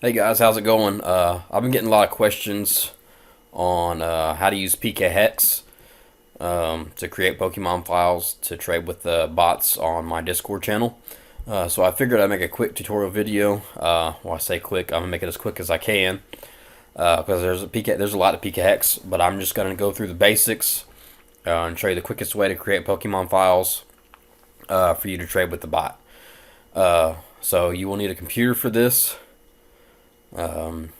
Hey guys, how's it going? I've been getting a lot of questions on how to use PKHeX to create Pokemon files to trade with the bots on my Discord channel. So I figured I'd make a quick tutorial video. Well, I say quick, I'm gonna make it as quick as I can because there's a lot of PKHeX, but I'm just gonna go through the basics and show you the quickest way to create Pokemon files for you to trade with the bot. So you will need a computer for this. And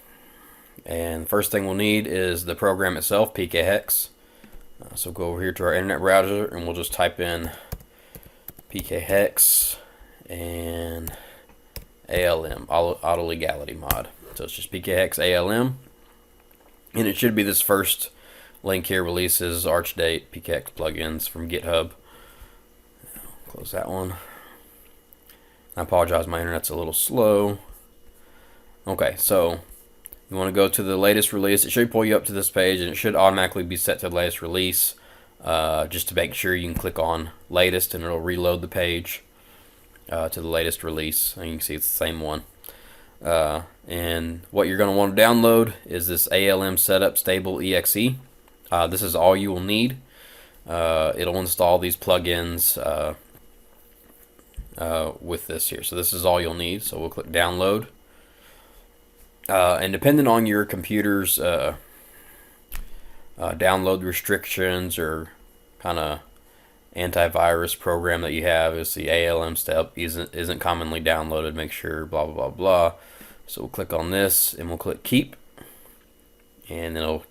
the first thing we'll need is the program itself, PKHeX. So go over here to our internet browser and we'll just type in PKHeX and ALM, auto legality mod. So it's just PKHeX ALM, and it should be this first link here: releases, Arch date, PKHeX plugins from GitHub. Close that one. I apologize, my internet's a little slow. Okay, so you want to go to the latest release. It should pull you up to this page, and it should automatically be set to the latest release. Just to make sure, you can click on latest, and it'll reload the page to the latest release. And you can see it's the same one. And what you're going to want to download is this ALM Setup Stable EXE. This is all you will need. It'll install these plugins with this here. So this is all you'll need. So we'll click download. And depending on your computer's download restrictions or kind of antivirus program that you have, is the ALM step isn't commonly downloaded. Make sure blah blah blah blah. So we'll click on this and we'll click keep, and then it'll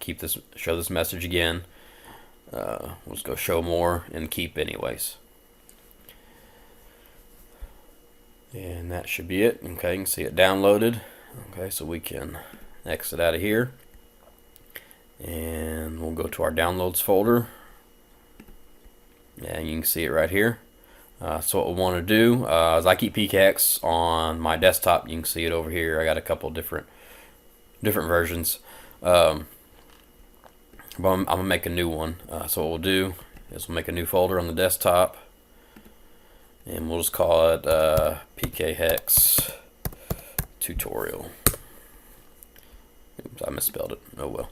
show this message again. We'll just go show more and keep anyways. And that should be it. Okay, you can see it downloaded. Okay, so we can exit out of here and we'll go to our downloads folder, and you can see it right here. So what we want to do is I keep PKHeX on my desktop. You can see it over here. I got a couple different versions, but I'm gonna make a new one. So what we'll do is we'll make a new folder on the desktop, and we'll just call it PKHeX tutorial. Oops, I misspelled it. Oh well.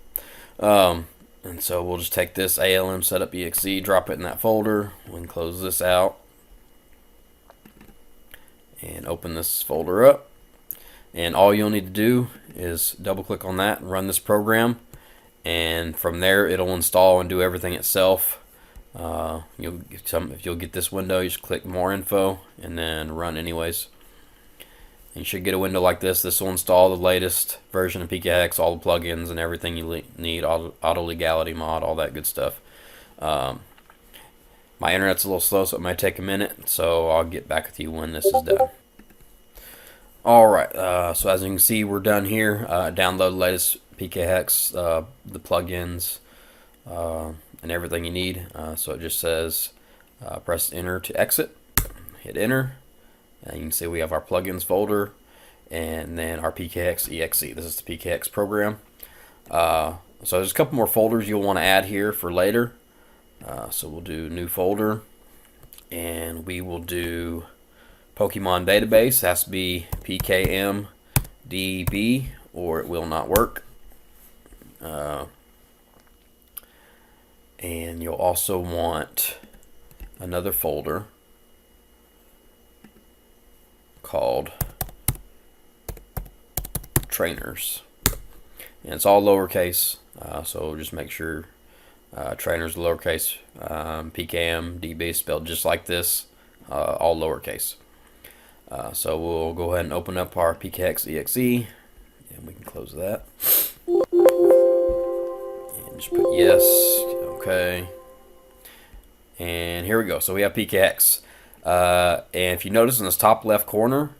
And so we'll just take this ALM setup exe, drop it in that folder. We can close this out and open this folder up. And all you'll need to do is double click on that and run this program. And from there, it'll install and do everything itself. If you'll get this window, you just click more info and then run anyways. You should get a window like this. This will install the latest version of PKHeX, all the plugins and everything you need, auto legality mod, all that good stuff. My internet's a little slow, so it might take a minute, so I'll get back with you when this is done. Alright, so as you can see, we're done here. Download the latest PKHeX, the plugins, and everything you need. So it just says press enter to exit, hit enter. And you can see we have our plugins folder and then our PKHeX exe. This is the PKHeX program. So there's a couple more folders you'll want to add here for later. So we'll do new folder, and we will do Pokemon database. It has to be PKMDB or it will not work. And you'll also want another folder called trainers, and it's all lowercase, so just make sure trainers lowercase, PKM DB spelled just like this, all lowercase. So we'll go ahead and open up our PKHeX exe, and we can close that and just put yes. Okay, and here we go. So we have PKHeX. And if you notice in this top left corner,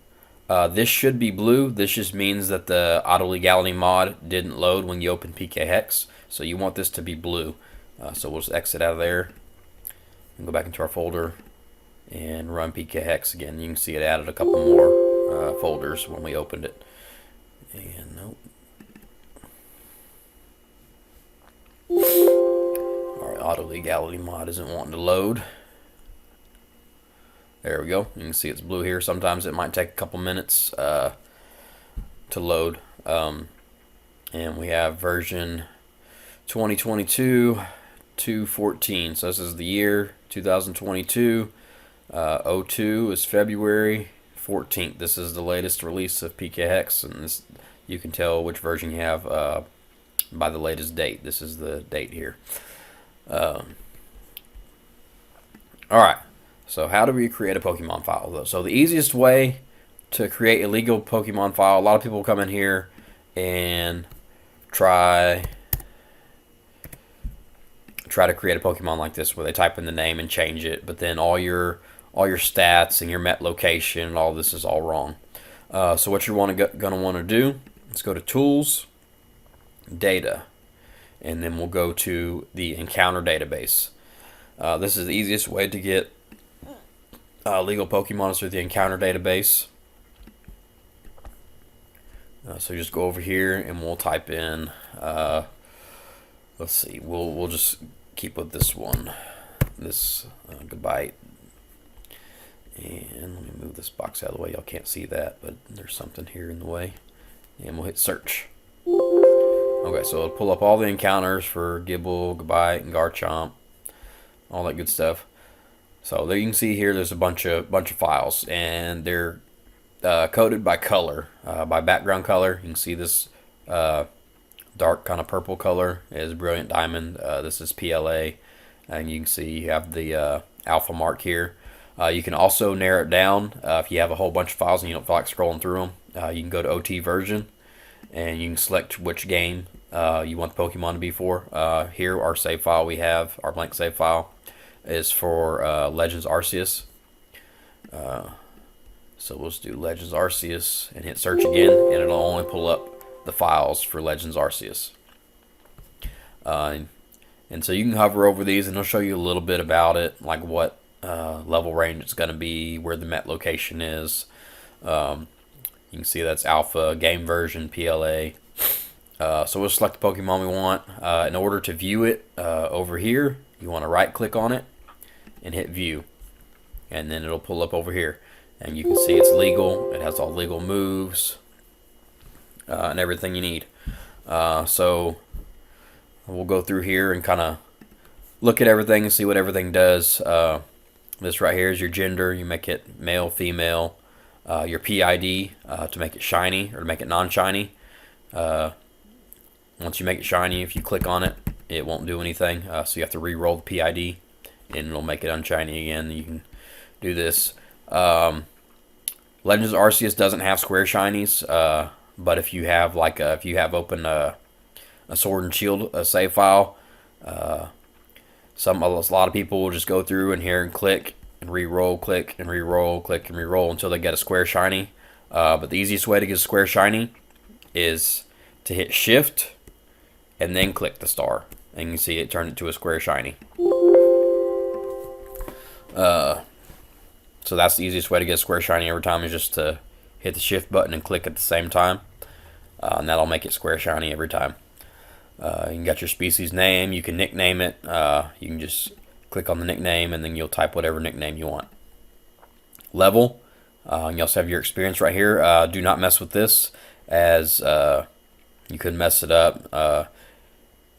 this should be blue. This just means that the auto legality mod didn't load when you open PKHeX. So you want this to be blue. So we'll just exit out of there and go back into our folder and run PKHeX again. You can see it added a couple more folders when we opened it. And nope. Alright, auto legality mod isn't wanting to load. There we go. You can see it's blue here. Sometimes it might take a couple minutes. to load. And we have version 2022 214. So this is the year 2022. 02 is February 14th. This is the latest release of PKHeX, and this, you can tell which version you have by the latest date. This is the date here. Alright, so how do we create a Pokemon file though? So the easiest way to create a legal Pokemon file, a lot of people come in here and try to create a Pokemon like this where they type in the name and change it, but then all your stats and your met location and all this is all wrong. So what you're gonna want to do is go to Tools, Data, and then we'll go to the Encounter database. This is the easiest way to get legal Pokemon is through the Encounter database. So just go over here and we'll type in. Let's see. We'll just keep with this one. This Goodbye. And let me move this box out of the way. Y'all can't see that, but there's something here in the way. And we'll hit search. Okay, so it'll pull up all the encounters for Gible, Goodbye, and Garchomp, all that good stuff. So there you can see here there's a bunch of files, and they're coded by color, by background color. You can see this dark kind of purple color is Brilliant Diamond. This is PLA, and you can see you have the alpha mark here. You can also narrow it down if you have a whole bunch of files and you don't feel like scrolling through them. You can go to OT version, and you can select which game you want the Pokemon to be for. Here, our save file we have, our blank save file, is for Legends Arceus. So we'll just do Legends Arceus and hit search again, and it'll only pull up the files for Legends Arceus. And so you can hover over these and it'll show you a little bit about it, like what level range it's going to be, where the met location is. You can see that's alpha, game version, PLA. So we'll select the Pokemon we want. In order to view it over here, you want to right click on it and hit view, and then it'll pull up over here, and you can see it's legal. It has all legal moves and everything you need. So we'll go through here and kind of look at everything and see what everything does. This right here is your gender. You make it male, female. Your PID to make it shiny or to make it non-shiny. Once you make it shiny, if you click on it, it won't do anything. So you have to re-roll the PID, and it'll make it unshiny again. You can do this. Legends Arceus doesn't have square shinies, but if you have open a Sword and Shield save file, a lot of people will just go through and here and click and re-roll, click and re-roll, click and re-roll until they get a square shiny. But the easiest way to get a square shiny is to hit Shift and then click the star, and you can see it turned into a square shiny. So that's the easiest way to get a square shiny every time, is just to hit the Shift button and click at the same time, and that'll make it square shiny every time. You got your species name. You can nickname it. You can just click on the nickname, and then you'll type whatever nickname you want. Level. You also have your experience right here. Do not mess with this, as you could mess it up.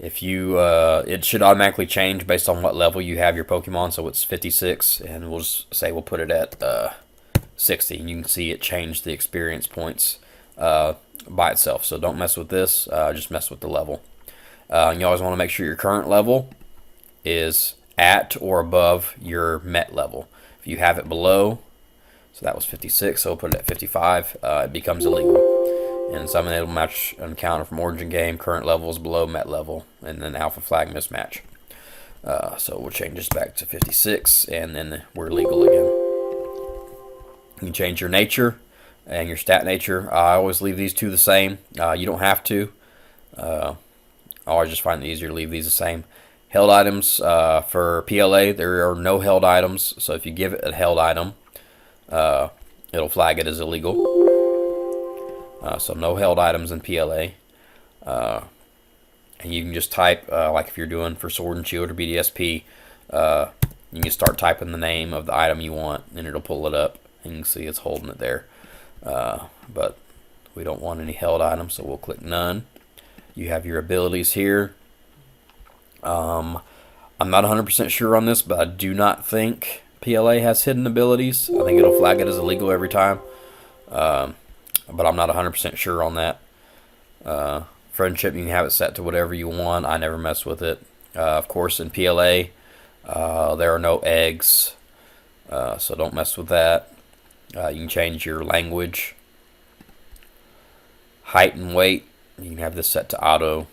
If you, it should automatically change based on what level you have your Pokemon. So it's 56, and we'll just say we'll put it at 60. And you can see it change the experience points by itself. So don't mess with this. Just mess with the level. You always want to make sure your current level is at or above your met level. If you have it below, so that was 56, so we'll put it at 55, it becomes illegal. And some of it will match an encounter from Origin Game. Current level is below met level, and then Alpha Flag mismatch. So we'll change this back to 56, and then we're legal again. You can change your nature and your stat nature. I always leave these two the same. You don't have to. I always just find it easier to leave these the same. Held items, for PLA, there are no held items. So if you give it a held item, it'll flag it as illegal. So no held items in PLA. And you can just type, like if you're doing for Sword and Shield or BDSP, you can start typing the name of the item you want, and it'll pull it up, and you can see it's holding it there. But We don't want any held items, so we'll click none. You have your abilities here. I'm not 100% sure on this, but I do not think PLA has hidden abilities. I think it'll flag it as illegal every time, but I'm not 100% sure on that. Friendship, you can have it set to whatever you want. I never mess with it. Of course, in PLA, there are no eggs, so don't mess with that. You can change your language, height and weight. You can have this set to auto,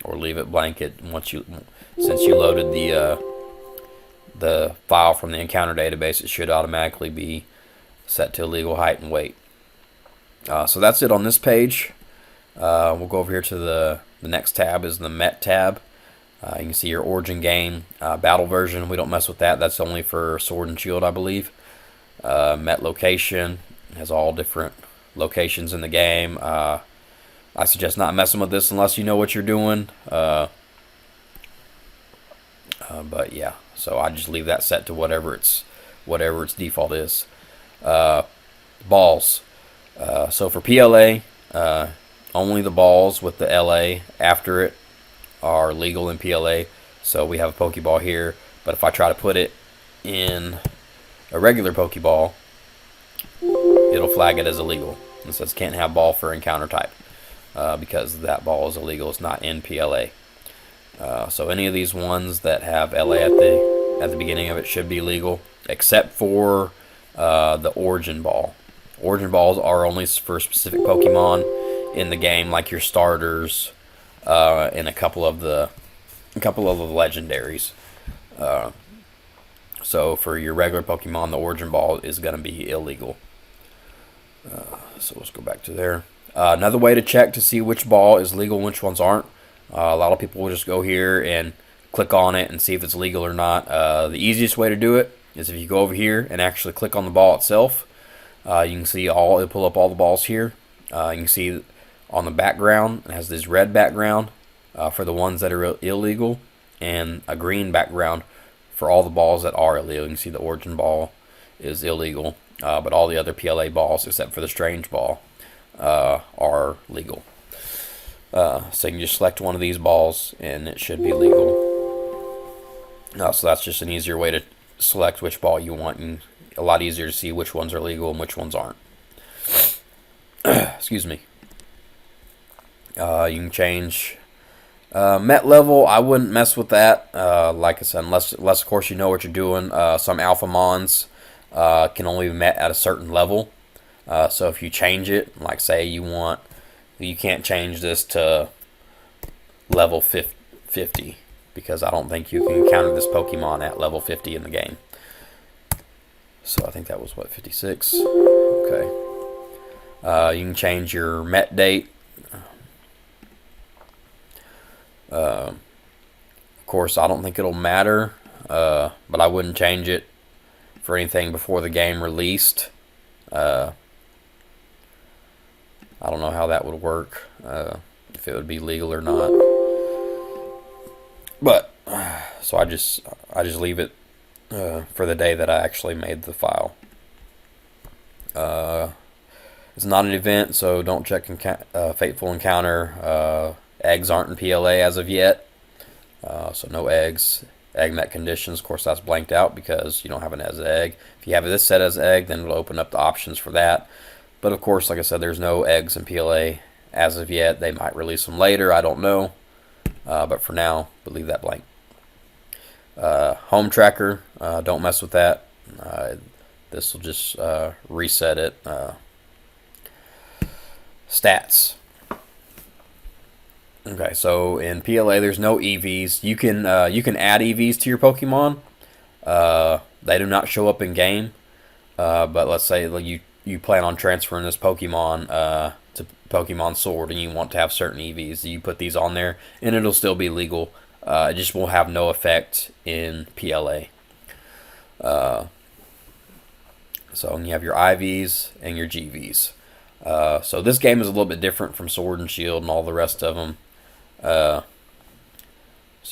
or leave it blanket. Since you loaded the file from the encounter database, it should automatically be set to legal height and weight. So that's it on this page. We'll go over here to the next tab is the Met tab. You can see your origin game, battle version. We don't mess with that. That's only for Sword and Shield, I believe. Met location has all different locations in the game. I suggest not messing with this unless you know what you're doing. But yeah, so I just leave that set to whatever its default is. Balls. So for PLA, only the balls with the LA after it are legal in PLA. So we have a Pokeball here, but if I try to put it in a regular Pokeball, it'll flag it as illegal. It says can't have ball for encounter type because that ball is illegal. It's not in PLA. So any of these ones that have LA at the beginning of it should be legal, except for the origin ball. Origin balls are only for specific Pokemon in the game, like your starters and a couple of the legendaries. So for your regular Pokemon, the origin ball is going to be illegal. So let's go back to there. Another way to check to see which ball is legal and which ones aren't. A lot of people will just go here and click on it and see if it's legal or not. The easiest way to do it is if you go over here and actually click on the ball itself. You can see it'll pull up all the balls here. You can see on the background, it has this red background for the ones that are illegal, and a green background for all the balls that are illegal. You can see the origin ball is illegal, but all the other PLA balls, except for the strange ball, are legal. So you can just select one of these balls, and it should be legal. So that's just an easier way to select which ball you want, and a lot easier to see which ones are legal and which ones aren't. Excuse me. You can change Met level. I wouldn't mess with that. Like I said, unless of course you know what you're doing. Some Alpha Mons can only be met at a certain level. So if you change it, like say you can't change this to level 50 because I don't think you can encounter this Pokemon at level 50 in the game. So I think that was, what, 56? Okay. You can change your Met date. Of course, I don't think it'll matter, but I wouldn't change it for anything before the game released. I don't know how that would work, if it would be legal or not. But so I just leave it for the day that I actually made the file. It's not an event, so don't check Fateful Encounter. Eggs aren't in PLA as of yet, so no eggs. Egg met conditions, of course, that's blanked out because you don't have it as an egg. If you have this set as egg, then it'll open up the options for that. But of course, like I said, there's no eggs in PLA as of yet. They might release them later, I don't know. But for now, we'll leave that blank. Home tracker, don't mess with that. This will just reset it. Stats. Okay, so in PLA, there's no EVs. You can add EVs to your Pokemon. They do not show up in game. But let's say you plan on transferring this Pokemon to Pokemon Sword, and you want to have certain EVs. You put these on there, and it'll still be legal. It just will have no effect in PLA. So you have your IVs and your GVs. So this game is a little bit different from Sword and Shield and all the rest of them. So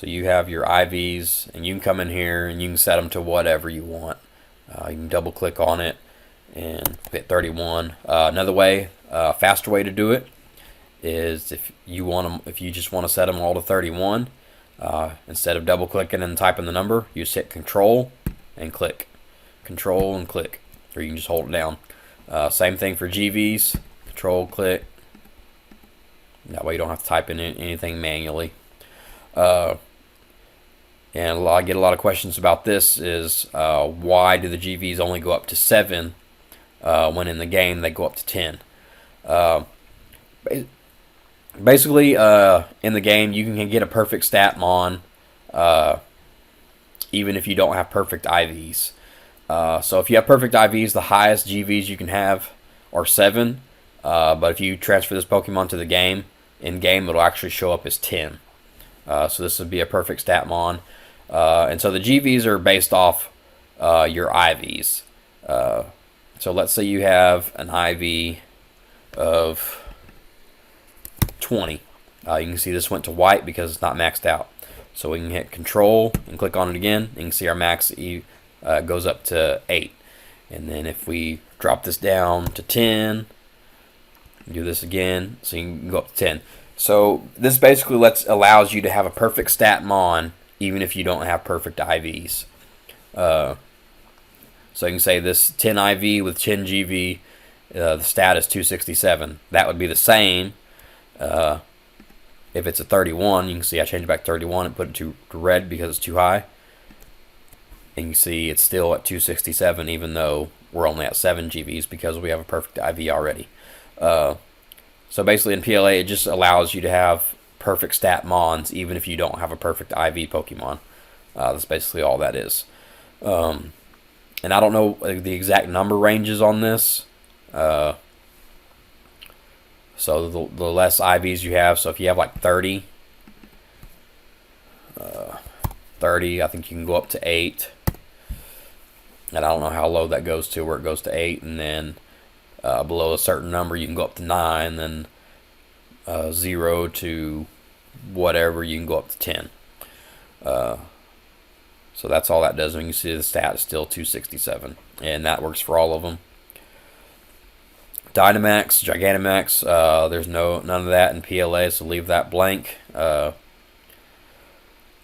you have your IVs, and you can come in here and you can set them to whatever you want. You can double click on it, and hit 31. Another way, faster way to do it is if you just want to set them all to 31, instead of double clicking and typing the number, you just hit Control and click, Control and click, or you can just hold it down. Same thing for GVs, Control, click. That way you don't have to type in anything manually. And I get a lot of questions about this is why do the GVs only go up to 7 when in the game they go up to 10? Basically, in the game you can get a perfect stat mon even if you don't have perfect IVs. So if you have perfect IVs, the highest GVs you can have are 7. But if you transfer this Pokemon to the game, in game it'll actually show up as 10. So this would be a perfect stat mon. And so the GVs are based off your IVs. So let's say you have an IV of 20. You can see this went to white because it's not maxed out. So we can hit Control and click on it again. And you can see our max goes up to 8. And then if we drop this down to 10, do this again, so you can go up to 10. So this basically allows you to have a perfect stat mon even if you don't have perfect IVs. So you can say this 10 IV with 10 GV, the stat is 267. That would be the same if it's a 31. You can see I changed it back to 31 and put it to red because it's too high. And you can see it's still at 267 even though we're only at 7 GVs because we have a perfect IV already. So basically in PLA it just allows you to have perfect stat mons even if you don't have a perfect IV Pokemon. That's basically all that is. And I don't know the exact number ranges on this. So the less IVs you have, so if you have like 30, I think you can go up to 8. And I don't know how low that goes to, where it goes to 8, and then below a certain number you can go up to 9, then 0 to whatever you can go up to 10. So that's all that does. And you can see the stat is still 267, and that works for all of them. Dynamax, Gigantamax, there's none of that in PLA, so leave that blank.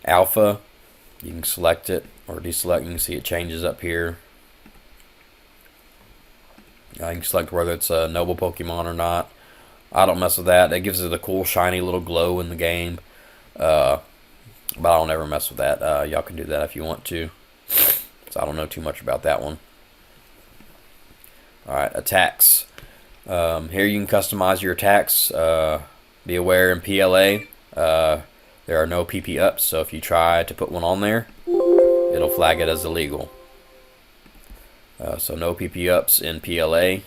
Alpha, you can select it or deselect. You can see it changes up here. You can select whether it's a noble Pokemon or not. I don't mess with that. It gives it a cool shiny little glow in the game. But I don't ever mess with that. Y'all can do that if you want to. So I don't know too much about that one. Alright, attacks. Here you can customize your attacks. Be aware in PLA there are no PP ups, so if you try to put one on there, it'll flag it as illegal. So no PP ups in PLA.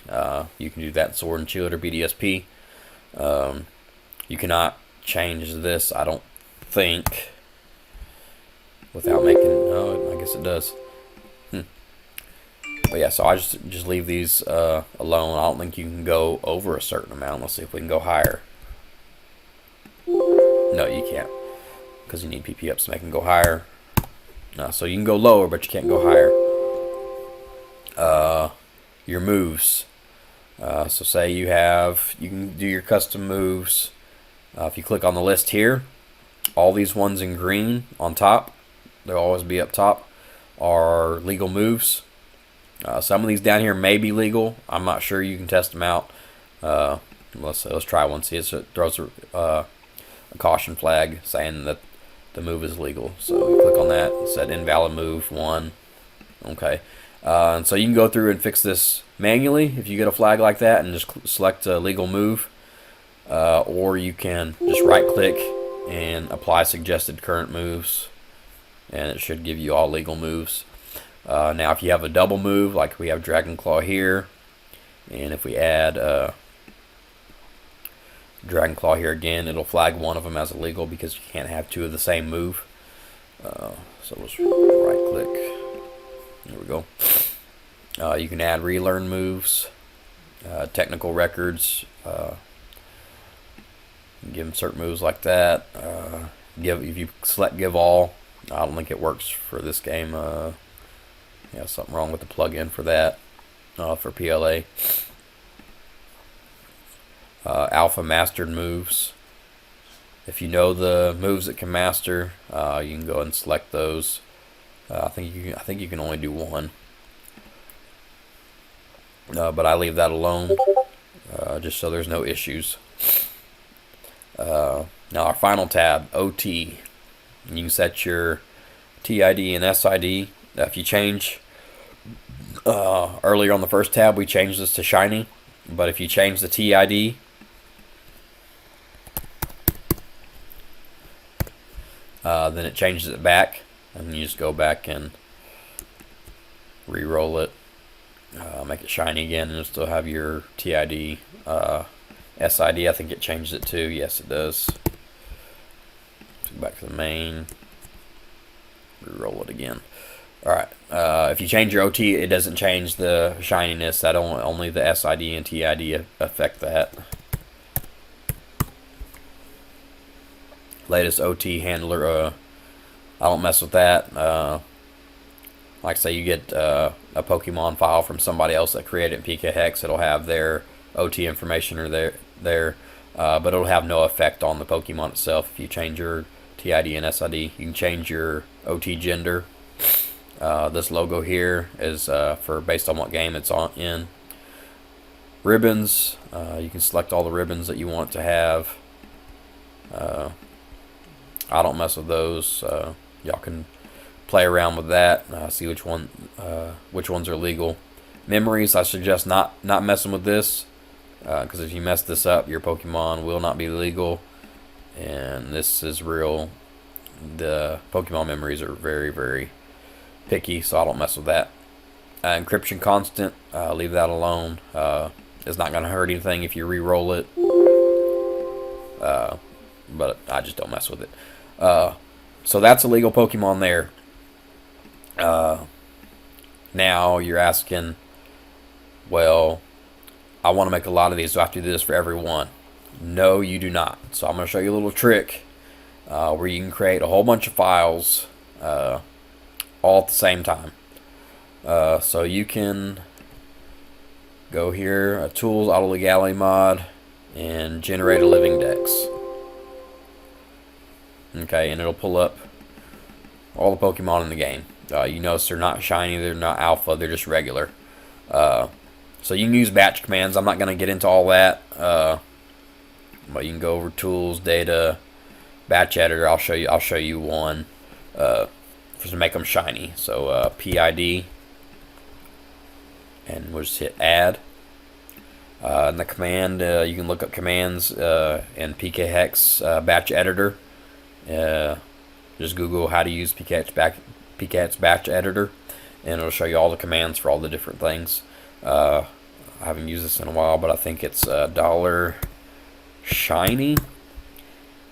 You can do that in Sword and Shield or BDSP. You cannot change this, I don't think, without making. No, I guess it does. But yeah, so I just leave these alone. I don't think you can go over a certain amount. Let's see if we can go higher. No, you can't, because you need PP ups to make them go higher. So you can go lower, but you can't go higher. Your moves. So say you can do your custom moves. If you click on the list here, all these ones in green on top, they'll always be up top, are legal moves. Some of these down here may be legal. I'm not sure. You can test them out. Let's try one. See, it throws a caution flag saying that the move is legal. So you click on that. It said invalid move 1. Okay. And so you can go through and fix this manually if you get a flag like that and just select a legal move. Or you can just right click and apply suggested current moves, and it should give you all legal moves. Now if you have a double move, like we have Dragon Claw here, and if we add Dragon Claw here again, it'll flag one of them as illegal because you can't have two of the same move. So let's right click. There we go. You can add relearn moves, technical records, give them certain moves like that. If you select give all, I don't think it works for this game. Yeah, something wrong with the plugin for that. for PLA. Alpha mastered moves. If you know the moves that can master, you can go ahead and select those. I think you can only do one, but I leave that alone just so there's no issues. Now our final tab, OT. You can set your TID and SID. If you change earlier on the first tab, we changed this to shiny, but if you change the TID, then it changes it back, and you just go back and re-roll it, make it shiny again, and you'll still have your TID. SID, I think it changed it too. Yes, it does. Go back to the main, re-roll it again. Alright, if you change your OT, it doesn't change the shininess. That only the SID and TID affect that. Latest OT handler, I don't mess with that. Like I say, you get a Pokemon file from somebody else that created it in PKHeX. It'll have their OT information or there, but it'll have no effect on the Pokemon itself. If you change your TID and SID, you can change your OT gender. This logo here is for based on what game it's in. Ribbons, you can select all the ribbons that you want to have. I don't mess with those. Y'all can play around with that. See which ones are legal. Memories, I suggest not messing with this, because if you mess this up, your Pokemon will not be legal. And this is real. The Pokemon memories are very, very picky, so I don't mess with that. Encryption constant, leave that alone. It's not going to hurt anything if you re-roll it, but I just don't mess with it. So that's a legal Pokemon there. Now you're asking, well, I want to make a lot of these. Do I have to do this for every one? No, you do not. So I'm going to show you a little trick where you can create a whole bunch of files all at the same time. So you can go here, Tools, Auto Legality Mod, and generate a living dex. Okay, and it'll pull up all the Pokemon in the game. You notice they're not shiny, they're not alpha, they're just regular. So you can use batch commands. I'm not going to get into all that, but you can go over Tools, Data, Batch Editor. I'll show you one to make them shiny. So PID, and we'll just hit Add. And the command, you can look up commands in PKHeX Batch Editor. Just Google how to use PKHeX Batch Editor, and it'll show you all the commands for all the different things. I haven't used this in a while, but I think it's $shiny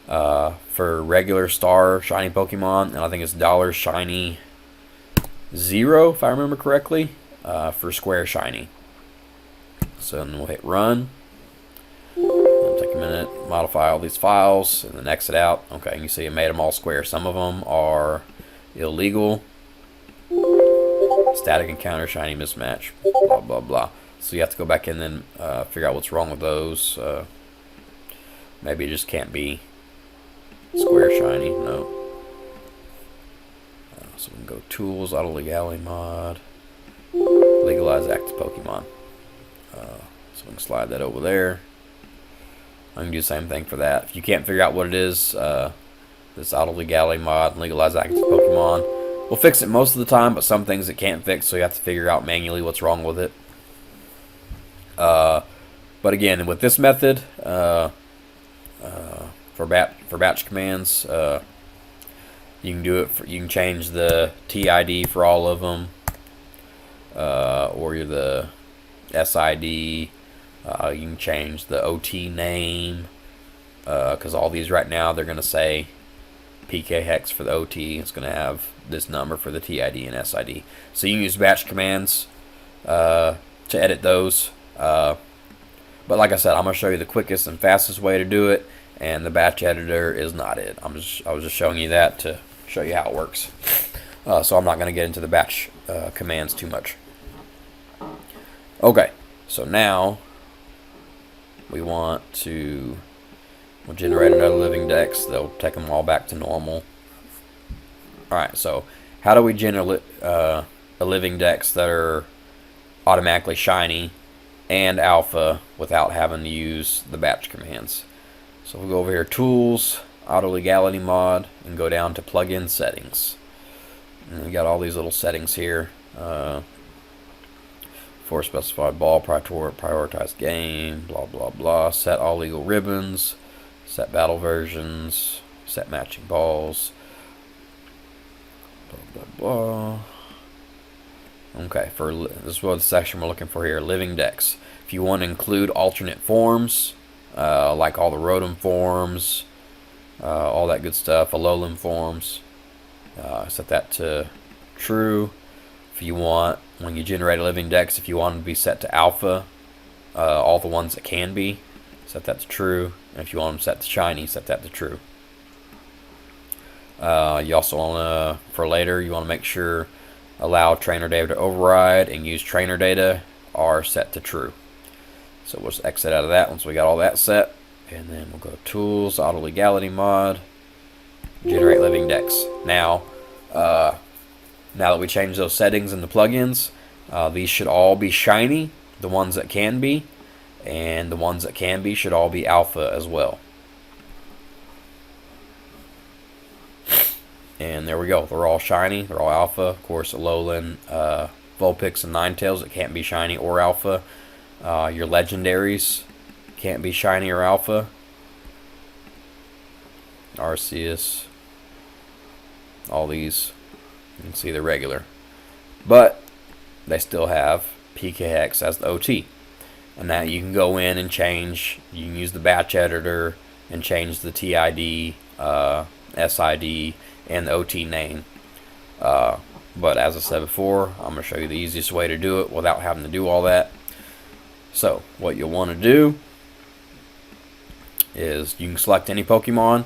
for regular star shiny Pokemon, and I think it's $shiny 0, if I remember correctly, for square shiny. So then we'll hit run. It'll take a minute, modify all these files, and then exit out. Okay, you can see it made them all square. Some of them are illegal. Static encounter, shiny mismatch, blah blah blah. So you have to go back in and figure out what's wrong with those. Maybe it just can't be square shiny. No. So we can go Tools, Auto Legality Mod, Legalize Active Pokemon. So we can slide that over there. I can do the same thing for that. If you can't figure out what it is, this Auto Legality Mod and Legalize Active Pokemon will fix it most of the time, but some things it can't fix, so you have to figure out manually what's wrong with it. But again, with this method, for batch commands, you can do it. You can change the TID for all of them, or the SID. You can change the OT name, because all these right now they're going to say PKHeX for the OT. It's going to have this number for the TID and SID. So you can use batch commands to edit those. But like I said, I'm going to show you the quickest and fastest way to do it, and the batch editor is not it. I was just showing you that to show you how it works. So I'm not going to get into the batch commands too much. Okay, so now we'll generate another living dex. They'll take them all back to normal. Alright, so how do we generate a living dex that are automatically shiny and alpha without having to use the batch commands? So we'll go over here, Tools, Auto Legality Mod, and go down to Plugin Settings. And we got all these little settings here. For specified ball, prioritize game, blah blah blah. Set all legal ribbons, set battle versions, set matching balls, blah blah blah. Okay, this is what the section we're looking for here, living dex. If you want to include alternate forms, like all the Rotom forms, all that good stuff, Alolan forms, set that to true. If you want, when you generate a living dex, if you want them to be set to alpha, all the ones that can be, set that to true. And if you want them set to shiny, set that to true. You also want to, for later, you want to make sure allow trainer data to override and use trainer data are set to true. So we'll just exit out of that once we got all that set. And then we'll go to Tools, Auto Legality Mod, Generate Living Dex. Now that we changed those settings in the plugins, these should all be shiny, the ones that can be, and the ones that can be should all be alpha as well. And there we go. They're all shiny. They're all alpha. Of course, Alolan, Vulpix, and Ninetales, it can't be shiny or alpha. Your legendaries can't be shiny or alpha. Arceus. All these. You can see they're regular. But they still have PKHeX as the OT. And now you can go in and change. You can use the batch editor and change the TID, SID, and the OT name. But as I said before, I'm going to show you the easiest way to do it without having to do all that. So what you'll want to do is you can select any Pokemon.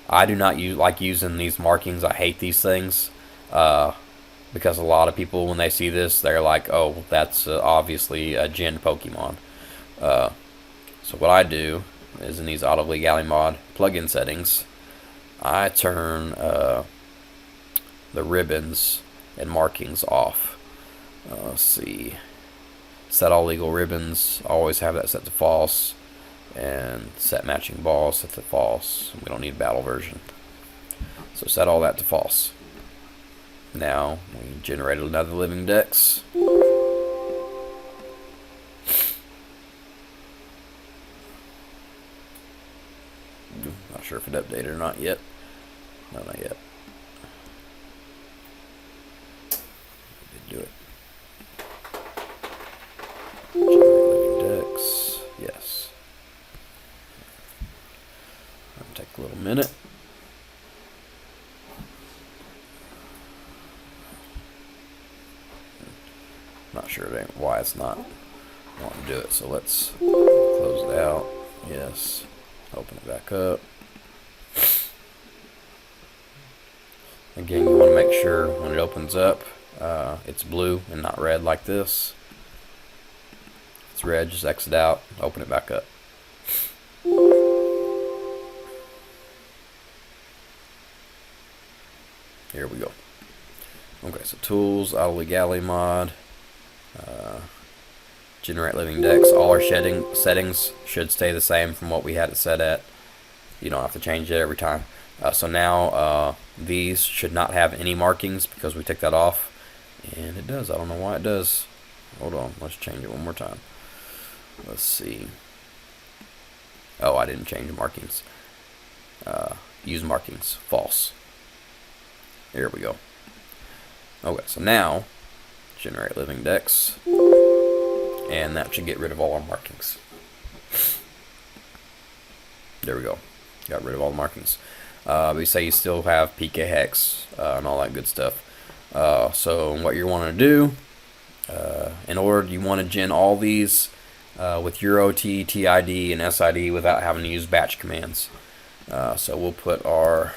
I do not like using these markings. I hate these things because a lot of people, when they see this, they're like, oh, that's obviously a Gen Pokemon. So what I do is in these Auto Legality Mod plugin settings, I turn the ribbons and markings off. Let's see. Set all legal ribbons. Always have that set to false. And set matching balls set to false. We don't need battle version. So set all that to false. Now we generated another living dex. Not sure if it updated or not yet. No, not yet. Did do it. Generate living dex. Yes. That'll take a little minute. Not sure why it's not wanting to do it. So let's close it out. Yes. Open it back up. Again, you want to make sure when it opens up, it's blue and not red like this. If it's red, just exit out, open it back up. Here we go. Okay, so Tools, Auto Legality Mod, Generate Living Dex. All our settings should stay the same from what we had it set at. You don't have to change it every time. So now these should not have any markings because we took that off. And it does. I don't know why it does. Hold on. Let's change it one more time. Let's see. Oh, I didn't change the markings. Use markings. False. Here we go. Okay, so now generate living dex. And that should get rid of all our markings. There we go. Got rid of all the markings. We say you still have PKHeX and all that good stuff. So what you want to do, in order, you want to gen all these with your OT, TID, and SID without having to use batch commands. So we'll put our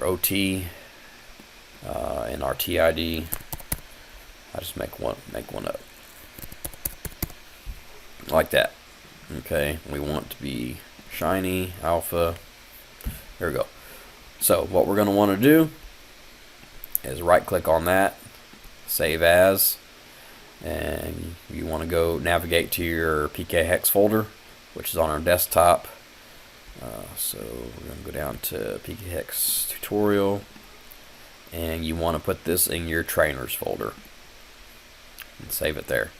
OT and our TID I just make one up like that. Okay, we want it to be shiny alpha. There we go. So what we're going to want to do is right click on that, save as, and you want to go navigate to your PKHeX folder, which is on our desktop. So we're going to go down to PKHeX tutorial, and you want to put this in your trainers folder and save it there.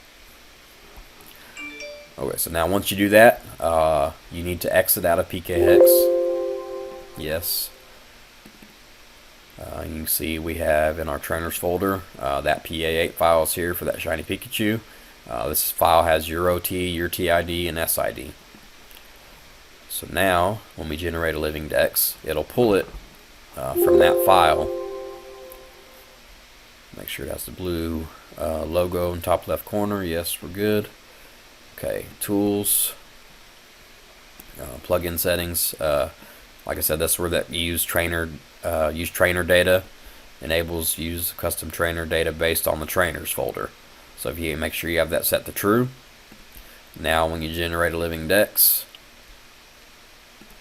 Okay, so now once you do that, you need to exit out of PKHeX. Yes. You can see we have in our trainers folder that PA8 file is here for that shiny Pikachu. This file has your OT, your TID, and SID. So now, when we generate a living dex, it'll pull it from that file. Make sure it has the blue logo in top left corner. Yes, we're good. Okay, tools, plugin settings. Like I said, that's where that use trainer data enables use custom trainer data based on the trainers folder. So if you make sure you have that set to true. Now, when you generate a living dex,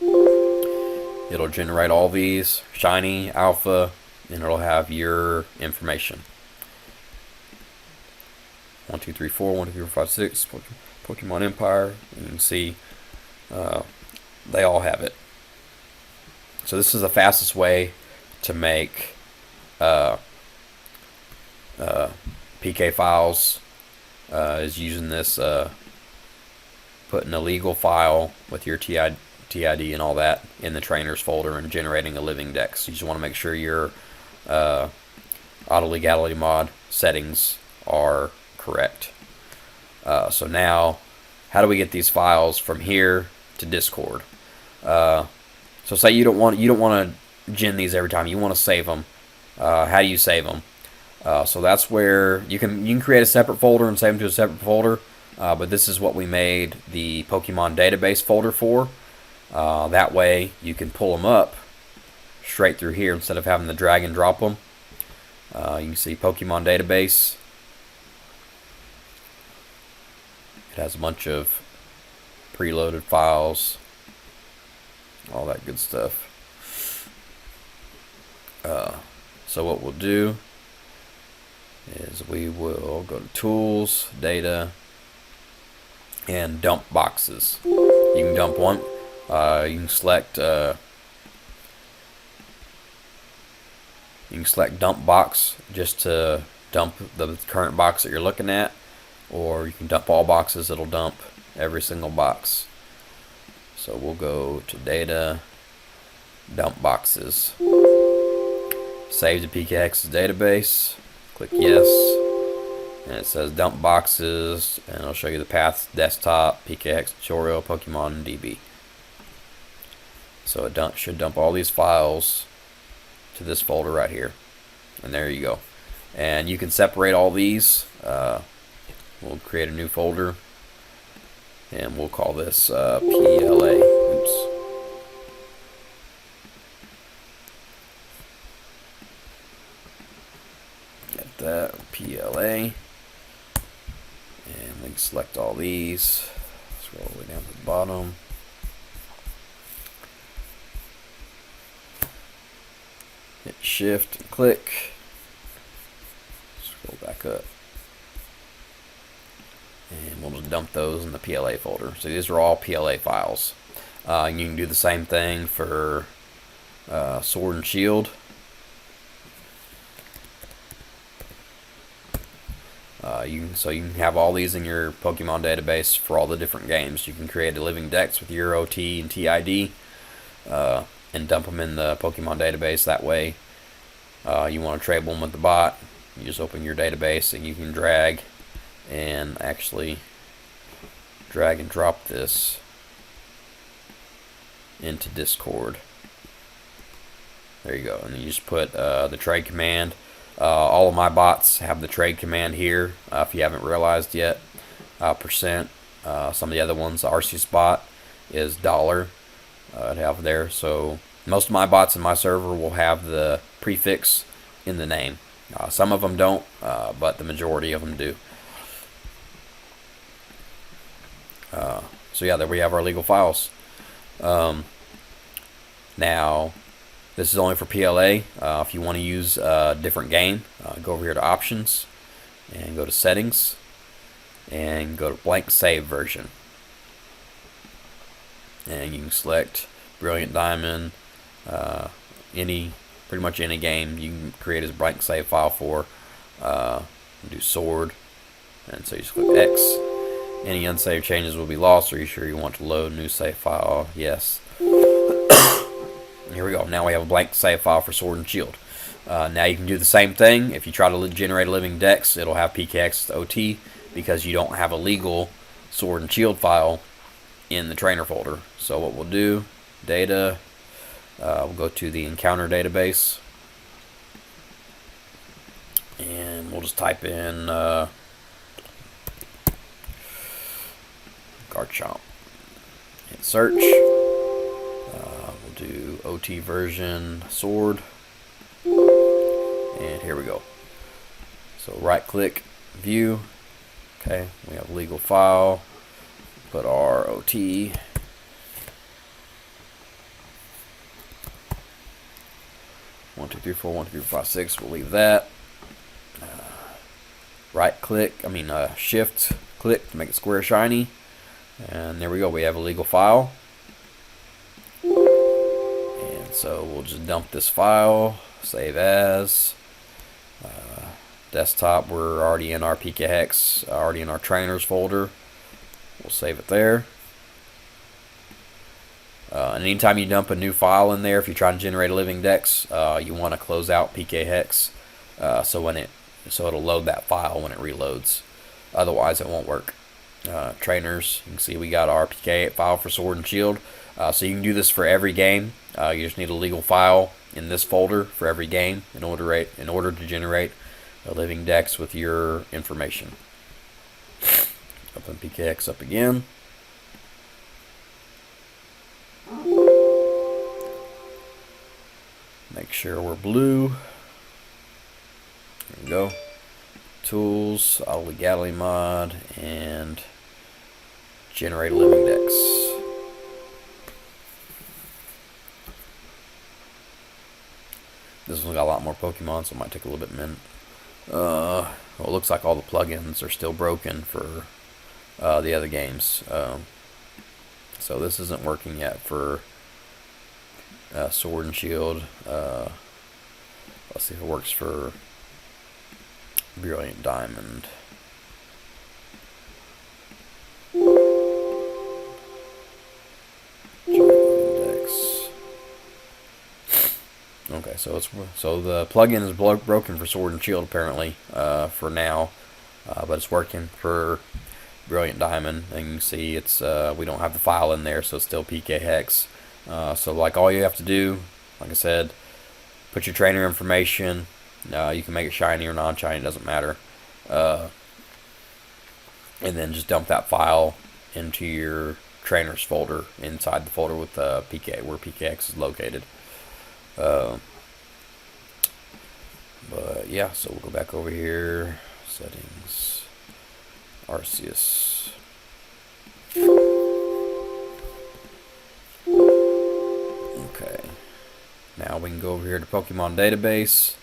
it'll generate all these shiny, alpha, and it'll have your information. 1, 2, 3, 4, 1, 2, 3, 4, 5, 6. Pokemon Empire. You can see they all have it. So this is the fastest way to make PK files. Is using this, putting a legal file with your TID and all that in the trainers folder and generating a living dex. You just want to make sure your auto legality mod settings are correct. So now, how do we get these files from here to Discord? So say you don't want to gen these every time. You want to save them. How do you save them? So that's where you can create a separate folder and save them to a separate folder. But this is what we made the Pokemon database folder for. That way you can pull them up straight through here instead of having to drag and drop them. You can see Pokemon database. It has a bunch of preloaded files, all that good stuff. So what we'll do is we will go to tools, data, and dump boxes. You can dump one. You can select dump box just to dump the current box that you're looking at, or you can dump all boxes. It'll dump every single box. So we'll go to data, dump boxes, save to PKHeX's database, click yes, and it says dump boxes, and it'll show you the path: desktop, PKHeX tutorial, Pokemon DB. So it should dump all these files to this folder right here, and there you go. And you can separate all these. We'll create a new folder, and we'll call this PLA. Oops. Get that PLA, and we can select all these. Scroll all the way down to the bottom. Hit shift and click. Scroll back up. And we'll just dump those in the PLA folder. So these are all PLA files. You can do the same thing for Sword and Shield. You can have all these in your Pokemon database for all the different games. You can create a living dex with your OT and TID and dump them in the Pokemon database. That way, you want to trade one with the bot, you just open your database and you can drag and actually drag and drop this into Discord. There you go, and you just put the trade command. All of my bots have the trade command here, if you haven't realized yet. Percent. Some of the other ones, the Arceus bot is $. I'd have there. So most of my bots in my server will have the prefix in the name. Some of them don't, but the majority of them do. So yeah, there we have our legal files. Now, this is only for PLA. If you want to use a different game, go over here to Options, and go to Settings, and go to Blank Save Version. And you can select Brilliant Diamond, pretty much any game you can create as a blank save file for. Do Sword, and so you just click X. Any unsaved changes will be lost. Are you sure you want to load new save file? Yes. Here we go. Now we have a blank save file for Sword and Shield. Now you can do the same thing. If you try to generate a living dex, it'll have PKHeX OT because you don't have a legal Sword and Shield file in the trainer folder. So what we'll do, data, we'll go to the encounter database, and we'll just type in Garchomp. Hit search. We'll do OT version Sword, and here we go. So right click, view. Okay, we have legal file. Put our OT. One, two, three, four, 1, 2, 3, 4, 5, 6. We'll leave that. Right click, shift click to make it square shiny. And there we go, we have a legal file. And so we'll just dump this file, save as. Desktop, we're already in our PKHeX, already in our trainers folder. We'll save it there. And anytime you dump a new file in there, if you're trying to generate a living dex, you want to close out PKHeX so it'll load that file when it reloads. Otherwise, it won't work. Trainers, you can see we got our PK8 file for Sword and Shield. So you can do this for every game. You just need a legal file in this folder for every game in order to generate a living dex with your information. Open PKHeX up again. Make sure we're blue. There we go. Tools, auto legality mod, and generate a living dex. This one's got a lot more Pokemon, so it might take a little bit minute. Well, it looks like all the plugins are still broken for the other games. So this isn't working yet for Sword and Shield. Let's see if it works for Brilliant Diamond. Okay, so the plugin is broken for Sword and Shield apparently for now, but it's working for Brilliant Diamond. And you can see it's we don't have the file in there, so it's still PKHeX. So like all you have to do, like I said, put your trainer information. You can make it shiny or non-shiny, it doesn't matter. And then just dump that file into your trainers folder inside the folder with PK where PKHeX is located. But yeah, so we'll go back over here, settings, Arceus. Okay, now we can go over here to Pokemon database,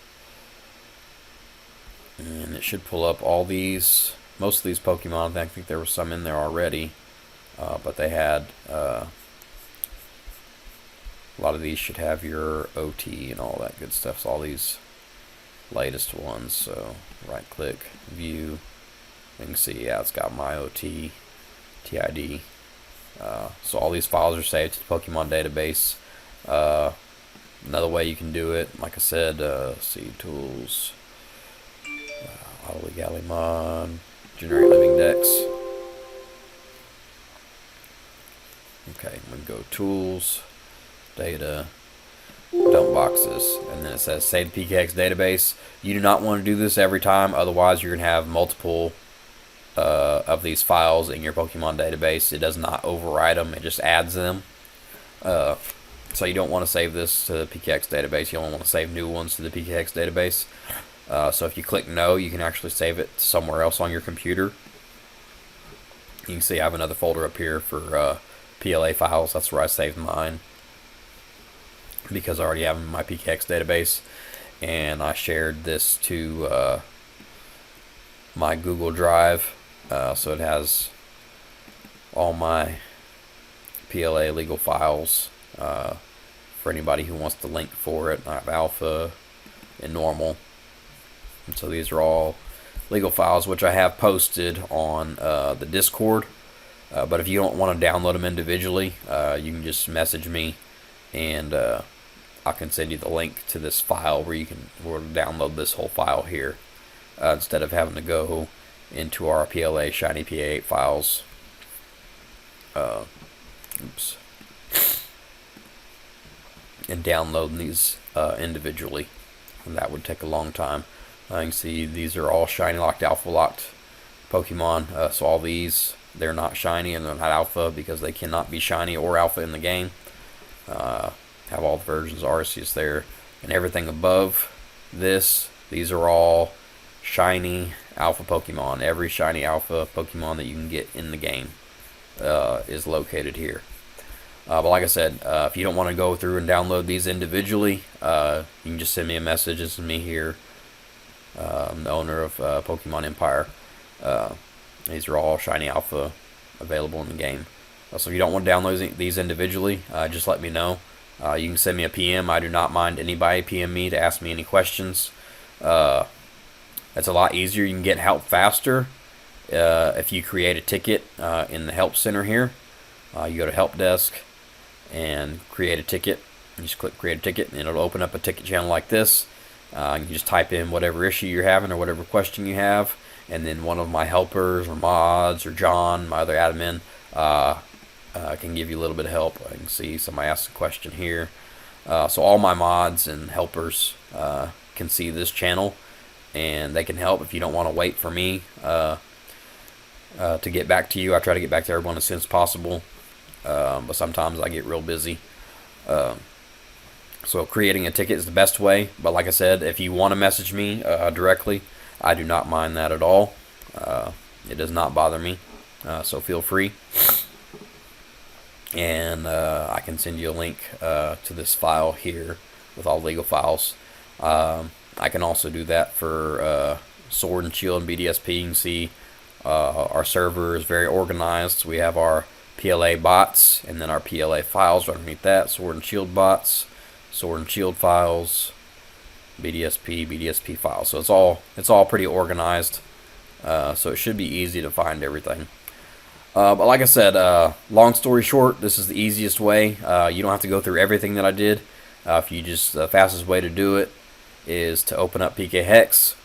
and it should pull up all these, most of these Pokemon. I think there were some in there already, but they had a lot of these should have your OT and all that good stuff. So all these latest ones. So right click, view. You can see, yeah, it's got my OT, TID. So all these files are saved to the Pokemon database. Another way you can do it, like I said, see tools, auto legality mod, generate living dex. Okay, we go tools, data, dump boxes, and then it says save the PKHeX database. You do not want to do this every time, otherwise you're going to have multiple of these files in your Pokemon database. It does not override them, it just adds them. So you don't want to save this to the PKHeX database. You only want to save new ones to the PKHeX database. So if you click no, you can actually save it somewhere else on your computer. You can see I have another folder up here for PLA files. That's where I saved mine, because I already have them in my PKHeX database, and I shared this to my Google Drive, so it has all my PLA legal files for anybody who wants the link for it. I have alpha and normal, and so these are all legal files which I have posted on the Discord. But if you don't want to download them individually, you can just message me, and I can send you the link to this file where you can download this whole file here, instead of having to go into our PLA Shiny PA8 files. And download these individually, and that would take a long time. You can see these are all shiny locked, alpha locked Pokemon. So all these, they're not shiny and they're not alpha because they cannot be shiny or alpha in the game. Have all the versions of Arceus there, and everything above this, these are all shiny alpha Pokemon. Every shiny alpha Pokemon that you can get in the game is located here. But like I said, if you don't want to go through and download these individually, you can just send me a message. This is me here. I'm the owner of Pokemon Empire. These are all shiny alpha available in the game. So if you don't want to download these individually, just let me know. You can send me a PM. I do not mind anybody PM me to ask me any questions. That's a lot easier. You can get help faster if you create a ticket in the help center here. You go to help desk and create a ticket. You just click create a ticket, and it'll open up a ticket channel like this. You just type in whatever issue you're having or whatever question you have, and then one of my helpers or mods or John, my other admin, can give you a little bit of help. I can see somebody asked a question here. So all my mods and helpers can see this channel, and they can help if you don't want to wait for me to get back to you. I try to get back to everyone as soon as possible, but sometimes I get real busy. So creating a ticket is the best way, but like I said, if you want to message me directly, I do not mind that at all. It does not bother me, so feel free. And I can send you a link to this file here with all legal files. I can also do that for Sword and Shield and BDSP. You can see our server is very organized. We have our PLA bots, and then our PLA files right underneath that. Sword and Shield bots, Sword and Shield files, BDSP files. So it's all pretty organized. So it should be easy to find everything. But like I said, long story short, this is the easiest way. You don't have to go through everything that I did. If you just the fastest way to do it is to open up PKHeX,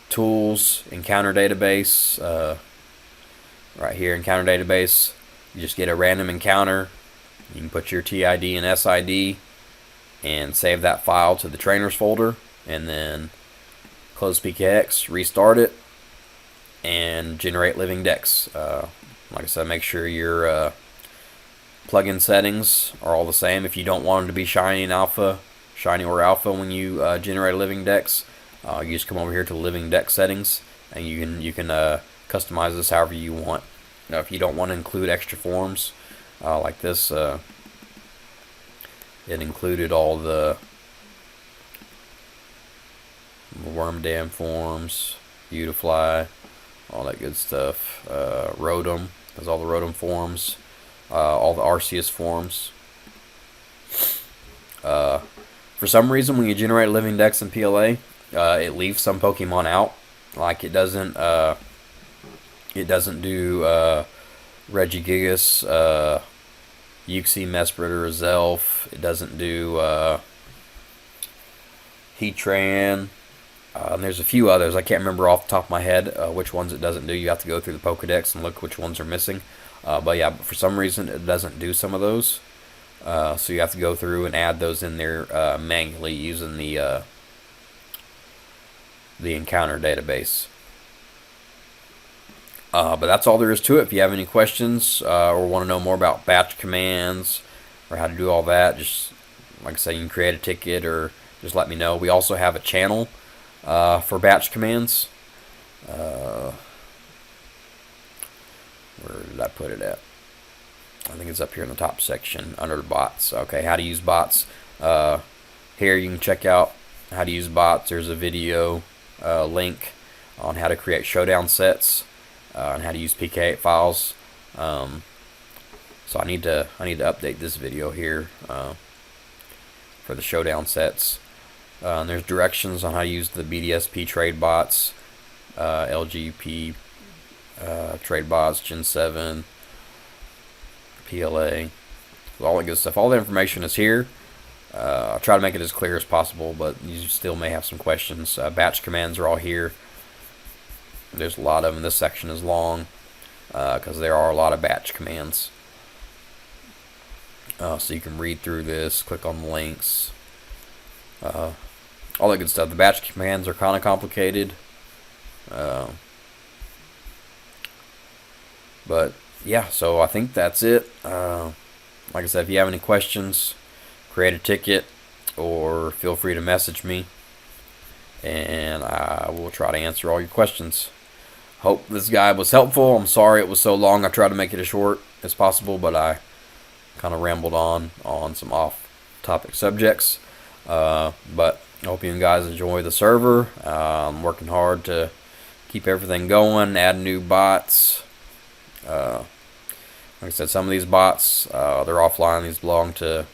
tools, encounter database. Right here, encounter database. You just get a random encounter. You can put your TID and SID and save that file to the trainers folder, and then close PKHeX, restart it, and generate living decks. Like I said, make sure your plugin settings are all the same. If you don't want them to be shiny and alpha, shiny or alpha when you generate living decks, you just come over here to living deck settings, and you can customize this however you want. Now, if you don't want to include extra forms like this, it included all the worm dam forms, Beautifly, all that good stuff. Rotom, there's all the Rotom forms, all the Arceus forms. For some reason, when you generate living decks in PLA, it leaves some Pokemon out. Like it doesn't do Regigigas, Uxie, Mesprit, or Zelf. It doesn't do Heatran. And there's a few others. I can't remember off the top of my head which ones it doesn't do. You have to go through the Pokedex and look which ones are missing. But yeah, for some reason it doesn't do some of those. So you have to go through and add those in there manually using the encounter database. But that's all there is to it. If you have any questions or want to know more about batch commands or how to do all that, just like I say, you can create a ticket or just let me know. We also have a channel for batch commands. Where did I put it at? I think it's up here in the top section under the bots. Okay, how to use bots. Here you can check out how to use bots. There's a video link on how to create showdown sets and how to use PKHeX files. So I need to update this video here for the showdown sets. And there's directions on how to use the BDSP trade bots, LGP trade bots, Gen 7, PLA, all that good stuff. All the information is here. I'll try to make it as clear as possible, but you still may have some questions. Batch commands are all here. There's a lot of them. This section is long because there are a lot of batch commands. So you can read through this, click on the links, all that good stuff. The batch commands are kind of complicated. But yeah, so I think that's it. Like I said, if you have any questions, create a ticket or feel free to message me, and I will try to answer all your questions. Hope this guide was helpful. I'm sorry it was so long. I tried to make it as short as possible, but I kind of rambled on some off-topic subjects. But I hope you guys enjoy the server. I'm working hard to keep everything going, add new bots. Like I said, some of these bots, they're offline. These belong to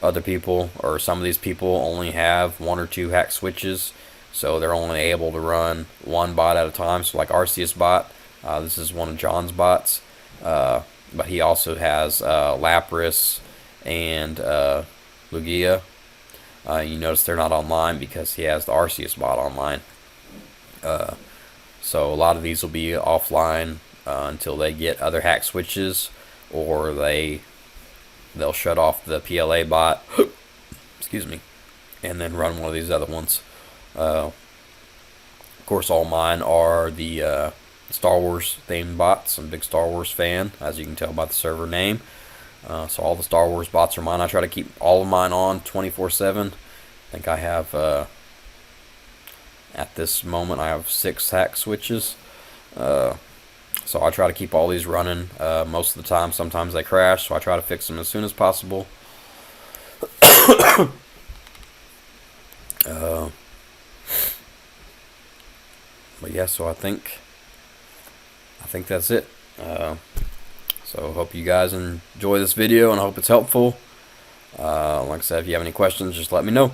other people, or some of these people only have 1 or 2 hack switches, so they're only able to run one bot at a time. So like Arceus bot, this is one of John's bots, but he also has Lapras and Lugia. You notice they're not online because he has the Arceus bot online. So a lot of these will be offline until they get other hack switches, or they'll shut off the PLA bot excuse me, and then run one of these other ones. Of course, all mine are the Star Wars themed bots. I'm a big Star Wars fan, as you can tell by the server name. So all the Star Wars bots are mine. I try to keep all of mine on 24/7. I think I have at this moment I have 6 hack switches. So I try to keep all these running most of the time. Sometimes they crash, so I try to fix them as soon as possible. But yeah, so I think that's it. So hope you guys enjoy this video, and I hope it's helpful. Like I said, if you have any questions, just let me know.